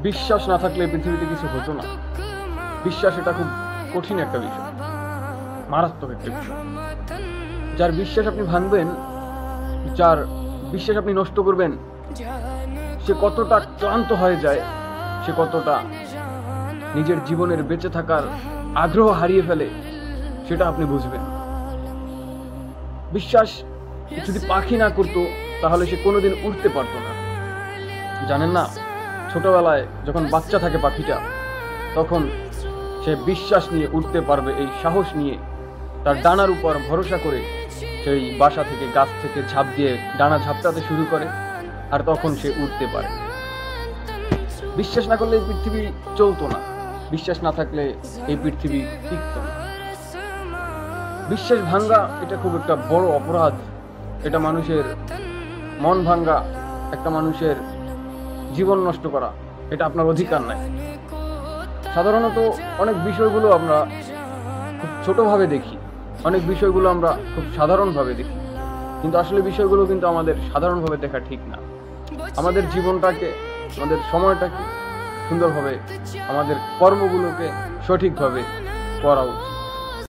বিশ্বাস না থাকলে পৃথিবীতে কিছু হতো না। বিশ্বাস এটা খুব কঠিন একটা বিষয়, মারাত্মক একটা বিষয়। যার বিশ্বাস আপনি ভাঙবেন, যার বিশ্বাস আপনি নষ্ট করবেন, সে কতটা ক্লান্ত হয়ে যায়, সে কতটা নিজের জীবনের বেঁচে থাকার আগ্রহ হারিয়ে ফেলে, সেটা আপনি বুঝবেন। বিশ্বাস যদি পাখি না করতো তাহলে সে কোনোদিন উড়তে পারতো না। জানেন না, ছোটবেলায় যখন বাচ্চা থাকে পাখিটা, তখন সে বিশ্বাস নিয়ে উঠতে পারবে, এই সাহস নিয়ে তার ডানার উপর ভরসা করে সেই বাসা থেকে, গাছ থেকে ঝাঁপ দিয়ে ডানা ঝাপটাতে শুরু করে, আর তখন সে উঠতে পারে। বিশ্বাস না করলে এই পৃথিবী চলতো না, বিশ্বাস না থাকলে এই পৃথিবী টিকতো না। বিশ্বাস ভাঙ্গা এটা খুব একটা বড় অপরাধ। এটা মানুষের মন ভাঙ্গা, একটা মানুষের জীবন নষ্ট করা, এটা আপনার অধিকার নাই। সাধারণত অনেক বিষয়গুলো আমরা খুব ছোটভাবে দেখি, অনেক বিষয়গুলো আমরা খুব সাধারণভাবে দেখি, কিন্তু আসলে বিষয়গুলো কিন্তু আমাদের সাধারণভাবে দেখা ঠিক না। আমাদের জীবনটাকে, আমাদের সময়টাকে সুন্দরভাবে, আমাদের কর্মগুলোকে সঠিকভাবে করা উচিত।